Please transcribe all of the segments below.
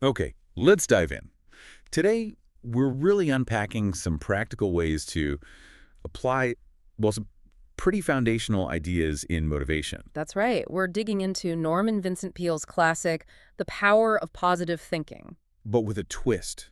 Okay, let's dive in. Today, we're really unpacking some practical ways to apply, well, some pretty foundational ideas in motivation. That's right. We're digging into Norman Vincent Peale's classic, The Power of Positive Thinking. But with a twist.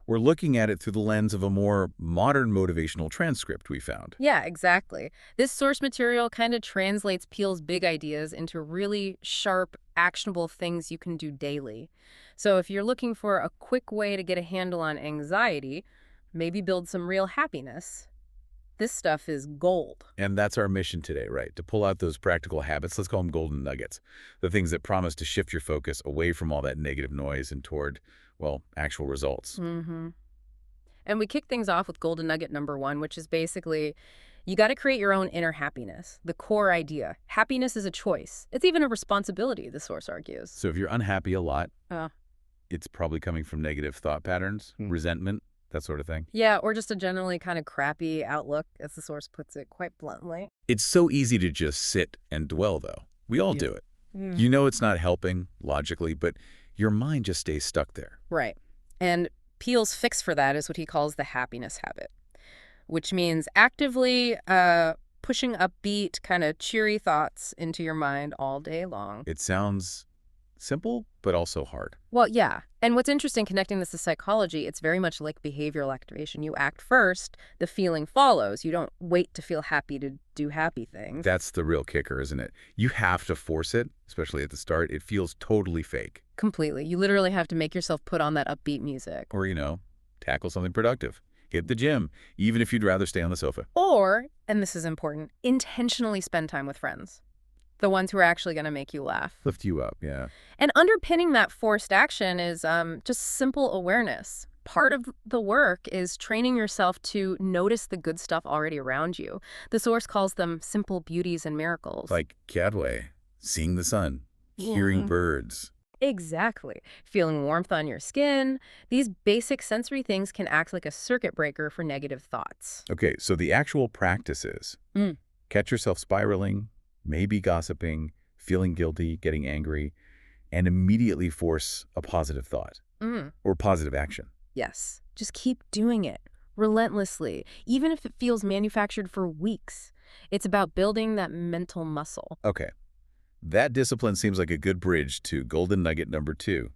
We're looking at it through the lens of a more modern motivational transcript we found. Yeah, exactly. This source material kind of translates Peale's big ideas into really sharp, actionable things you can do daily. So if you're looking for a quick way to get a handle on anxiety, maybe build some real happiness, this stuff is gold. And that's our mission today, right? To pull out those practical habits, let's call them golden nuggets, the things that promise to shift your focus away from all that negative noise and toward, well, actual results. And we kick things off with golden nugget number 1, which is basically you got to create your own inner happiness, the core idea. Happiness is a choice. It's even a responsibility, the source argues. So if you're unhappy a lot, Uh, it's probably coming from negative thought patterns, resentment, that sort of thing. yeah, or just a generally kind of crappy outlook, as the source puts it quite bluntly. It's so easy to just sit and dwell, though. We all do it. You know it's not helping, logically, but your mind just stays stuck there. Right. And Peele's fix for that is what he calls the happiness habit, which means actively pushing upbeat, kind of cheery thoughts into your mind all day long. It sounds simple, but also hard. Well, yeah. And what's interesting, connecting this to psychology, it's very much like behavioral activation. You act first, the feeling follows. You don't wait to feel happy to do happy things. That's the real kicker, isn't it? You have to force it, especially at the start. It feels totally fake. Completely. You literally have to make yourself put on that upbeat music. Or, tackle something productive. Hit the gym, even if you'd rather stay on the sofa. Or, and this is important, intentionally spend time with friends. The ones who are actually going to make you laugh. Lift you up, yeah. And underpinning that forced action is just simple awareness. Part of the work is training yourself to notice the good stuff already around you. The source calls them simple beauties and miracles. Like Cadway, seeing the sun, hearing birds. Exactly. Feeling warmth on your skin. These basic sensory things can act like a circuit breaker for negative thoughts. Okay, so the actual practice is catch yourself spiraling, maybe gossiping, feeling guilty, getting angry, and immediately force a positive thought or positive action. Yes. Just keep doing it relentlessly, even if it feels manufactured for weeks. It's about building that mental muscle. Okay. That discipline seems like a good bridge to golden nugget number 2,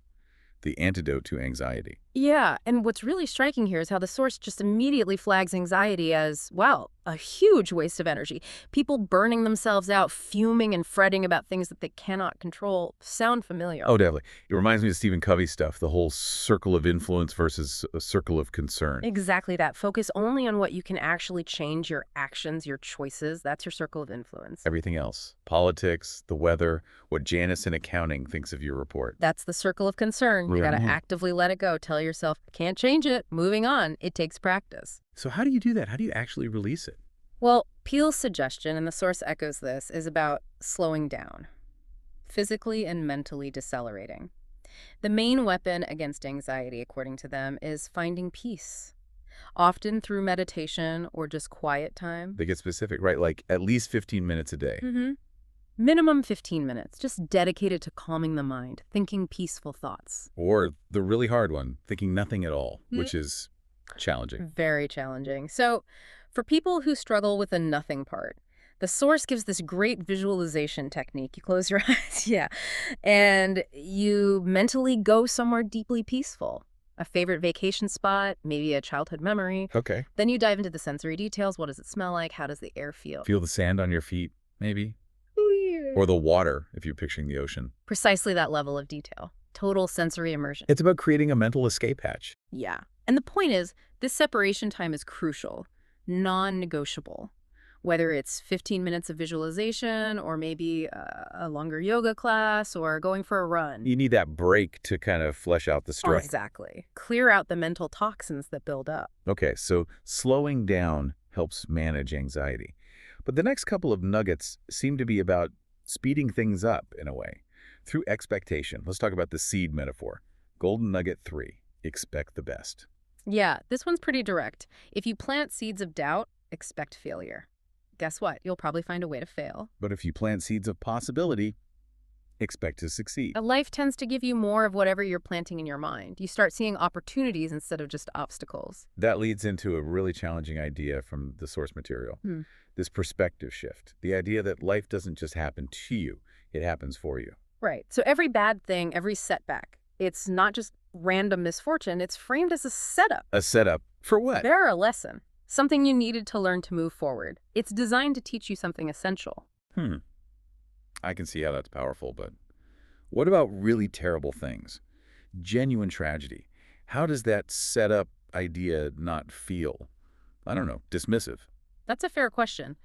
the antidote to anxiety. Yeah, and what's really striking here is how the source just immediately flags anxiety as, well, a huge waste of energy. People burning themselves out, fuming and fretting about things that they cannot control. Sound familiar? Oh, definitely. It reminds me of Stephen Covey's stuff, the whole circle of influence versus a circle of concern. Exactly that. Focus only on what you can actually change, your actions, your choices. That's your circle of influence. Everything else, politics, the weather, what Janice in accounting thinks of your report. That's the circle of concern. You got to actively let it go. Tell yourself, can't change it, moving on. It takes practice. So how do you do that? How do you actually release it? Well, Peele's suggestion, and the source echoes this, is about slowing down, physically and mentally decelerating. The main weapon against anxiety, according to them, is finding peace, often through meditation or just quiet time. They get specific, right? Like at least 15 minutes a day. Minimum 15 minutes, just dedicated to calming the mind, thinking peaceful thoughts. Or the really hard one, thinking nothing at all, which is challenging. Very challenging. So for people who struggle with the nothing part, the source gives this great visualization technique. You close your eyes, and you mentally go somewhere deeply peaceful. A favorite vacation spot, maybe a childhood memory. Okay. Then you dive into the sensory details. What does it smell like? How does the air feel? Feel the sand on your feet, maybe? Or the water, if you're picturing the ocean. Precisely that level of detail. Total sensory immersion. It's about creating a mental escape hatch. Yeah. And the point is, this separation time is crucial, non-negotiable. Whether it's 15 minutes of visualization or maybe a longer yoga class or going for a run. You need that break to kind of flesh out the stress. Exactly. Clear out the mental toxins that build up. Okay, so slowing down helps manage anxiety. But the next couple of nuggets seem to be about speeding things up in a way. Through expectation. Let's talk about the seed metaphor. Golden nugget 3, expect the best. Yeah, this one's pretty direct. If you plant seeds of doubt, expect failure. Guess what? You'll probably find a way to fail. But if you plant seeds of possibility, Expect to succeed. A life tends to give you more of whatever you're planting in your mind. You start seeing opportunities instead of just obstacles. That leads into a really challenging idea from the source material. Hmm. This perspective shift. The idea that life doesn't just happen to you, it happens for you. Right. So every bad thing, every setback, it's not just random misfortune, it's framed as a setup. A setup for what? They're a lesson, something you needed to learn to move forward. It's designed to teach you something essential. I can see how that's powerful, but what about really terrible things? Genuine tragedy. How does that setup idea not feel, I don't know, dismissive? That's a fair question.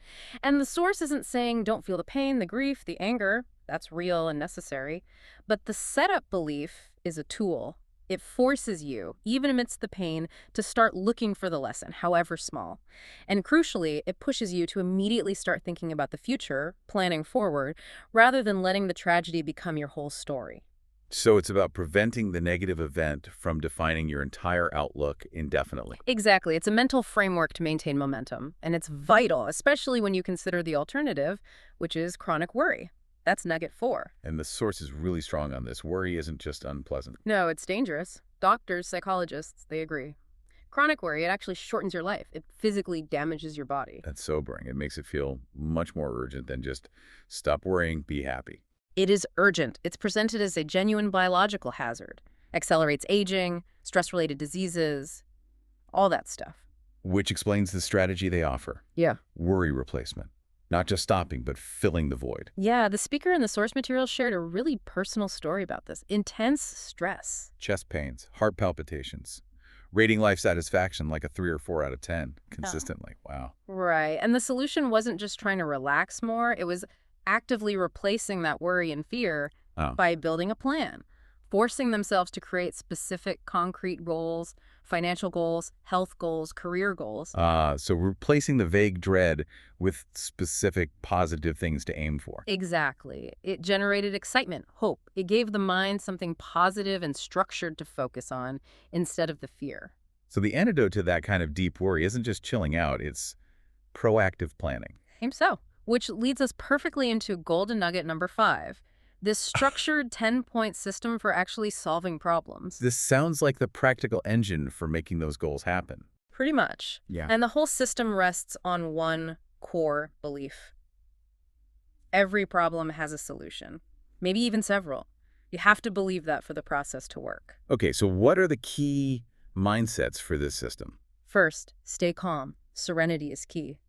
And the source isn't saying don't feel the pain, the grief, the anger. That's real and necessary. But the setup belief is a tool. It forces you, even amidst the pain, to start looking for the lesson, however small. And crucially, it pushes you to immediately start thinking about the future, planning forward, rather than letting the tragedy become your whole story. So it's about preventing the negative event from defining your entire outlook indefinitely. Exactly. It's a mental framework to maintain momentum. And it's vital, especially when you consider the alternative, which is chronic worry. That's nugget 4. And the source is really strong on this. Worry isn't just unpleasant. No, it's dangerous. Doctors, psychologists, they agree. Chronic worry, it actually shortens your life. It physically damages your body. That's sobering. It makes it feel much more urgent than just stop worrying, be happy. It is urgent. It's presented as a genuine biological hazard. Accelerates aging, stress-related diseases, all that stuff. Which explains the strategy they offer. Yeah. Worry replacement. Not just stopping, but filling the void. Yeah, the speaker in the source material shared a really personal story about this. Intense stress. Chest pains, heart palpitations, rating life satisfaction like a 3 or 4 out of 10 consistently. Wow. Right. And the solution wasn't just trying to relax more. It was actively replacing that worry and fear by building a plan, forcing themselves to create specific concrete goals, financial goals, health goals, career goals. So replacing the vague dread with specific positive things to aim for. Exactly. It generated excitement, hope. It gave the mind something positive and structured to focus on instead of the fear. So the antidote to that kind of deep worry isn't just chilling out, it's proactive planning. Seems so. Which leads us perfectly into golden nugget number 5. This structured 10-point system for actually solving problems. This sounds like the practical engine for making those goals happen. Pretty much. Yeah. And the whole system rests on one core belief. Every problem has a solution, maybe even several. You have to believe that for the process to work. Okay, so what are the key mindsets for this system? First, stay calm. Serenity is key.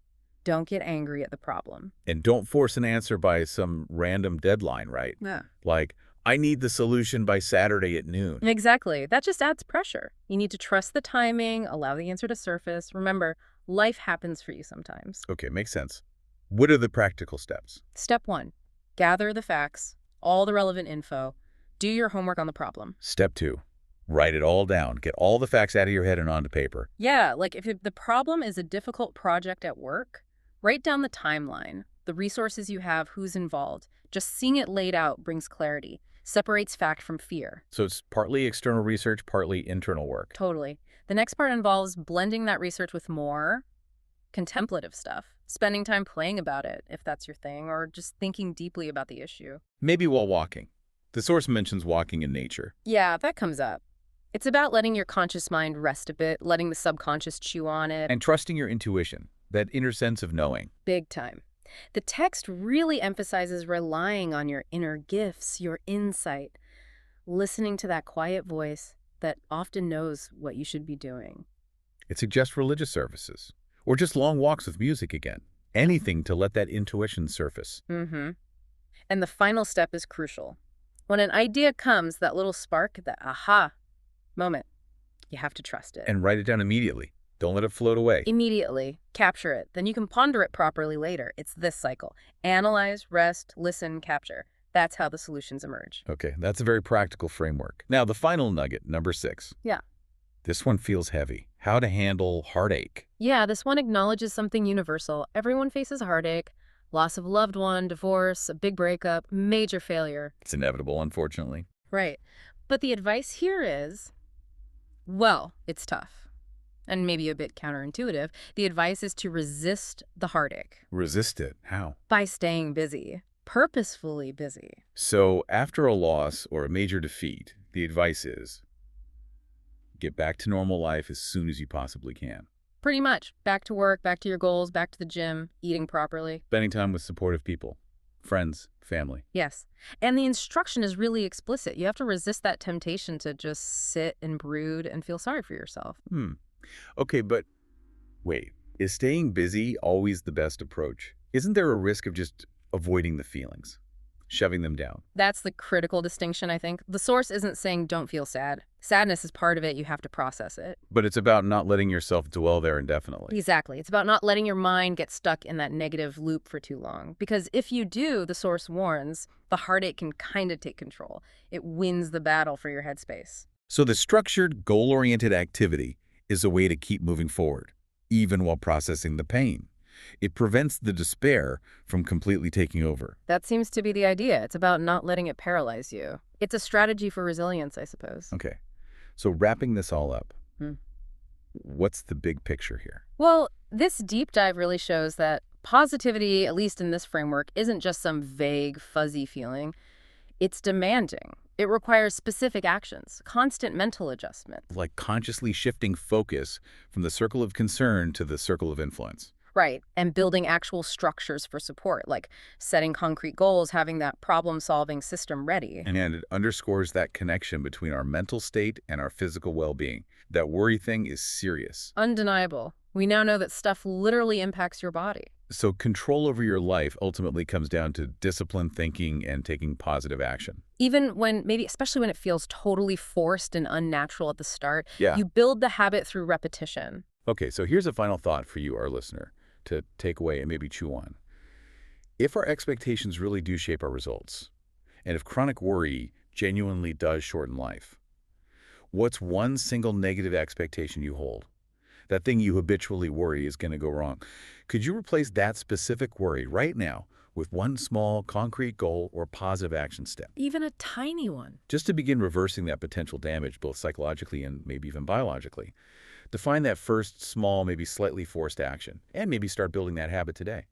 Don't get angry at the problem. And don't force an answer by some random deadline, right? Yeah. Like, I need the solution by Saturday at noon. Exactly. That just adds pressure. You need to trust the timing, allow the answer to surface. Remember, life happens for you sometimes. Okay, makes sense. What are the practical steps? Step 1, gather the facts, all the relevant info. Do your homework on the problem. Step 2, write it all down. Get all the facts out of your head and onto paper. Yeah, like if the problem is a difficult project at work, write down the timeline, the resources you have, who's involved. Just seeing it laid out brings clarity, separates fact from fear. So it's partly external research, partly internal work. Totally. The next part involves blending that research with more contemplative stuff, spending time playing about it, if that's your thing, or just thinking deeply about the issue. Maybe while walking. The source mentions walking in nature. Yeah, that comes up. It's about letting your conscious mind rest a bit, letting the subconscious chew on it. And trusting your intuition, that inner sense of knowing. Big time. The text really emphasizes relying on your inner gifts, your insight, listening to that quiet voice that often knows what you should be doing. It suggests religious services, or just long walks with music again. Anything to let that intuition surface. Mm-hmm. And the final step is crucial. When an idea comes, that little spark, that aha moment, you have to trust it. And write it down immediately. Don't let it float away. Immediately. Capture it. Then you can ponder it properly later. It's this cycle. Analyze, rest, listen, capture. That's how the solutions emerge. Okay, that's a very practical framework. Now, the final nugget, number 6. Yeah. This one feels heavy. How to handle heartache. Yeah, this one acknowledges something universal. Everyone faces heartache, loss of a loved one, divorce, a big breakup, major failure. It's inevitable, unfortunately. Right. But the advice here is, well, it's tough. And maybe a bit counterintuitive. The advice is to resist the heartache. Resist it. How? By staying busy. Purposefully busy. So after a loss or a major defeat, the advice is get back to normal life as soon as you possibly can. Pretty much. Back to work, back to your goals, back to the gym, eating properly. Spending time with supportive people, friends, family. Yes. And the instruction is really explicit. You have to resist that temptation to just sit and brood and feel sorry for yourself. Okay, but wait, is staying busy always the best approach? Isn't there a risk of just avoiding the feelings, shoving them down? That's the critical distinction, I think. The source isn't saying don't feel sad. Sadness is part of it. You have to process it. But it's about not letting yourself dwell there indefinitely. Exactly. It's about not letting your mind get stuck in that negative loop for too long. Because if you do, the source warns, the heartache can kind of take control. It wins the battle for your headspace. So the structured, goal-oriented activity is a way to keep moving forward, even while processing the pain. It prevents the despair from completely taking over. That seems to be the idea. It's about not letting it paralyze you. It's a strategy for resilience, I suppose. Okay, so wrapping this all up, Hmm. what's the big picture here? Well, this deep dive really shows that positivity, at least in this framework, isn't just some vague, fuzzy feeling. It's demanding. It requires specific actions, constant mental adjustment. Like consciously shifting focus from the circle of concern to the circle of influence. Right, and building actual structures for support, like setting concrete goals, having that problem-solving system ready. And it underscores that connection between our mental state and our physical well-being. That worry thing is serious. Undeniable. We now know that stuff literally impacts your body. So control over your life ultimately comes down to disciplined thinking and taking positive action. Even when, maybe especially when it feels totally forced and unnatural at the start, Yeah. you build the habit through repetition. Okay, so here's a final thought for you, our listener, to take away and maybe chew on. If our expectations really do shape our results, and if chronic worry genuinely does shorten life, what's one single negative expectation you hold? That thing you habitually worry is going to go wrong. Could you replace that specific worry right now with one small, concrete goal or positive action step? Even a tiny one. Just to begin reversing that potential damage, both psychologically and maybe even biologically. Define that first small, maybe slightly forced action, and maybe start building that habit today.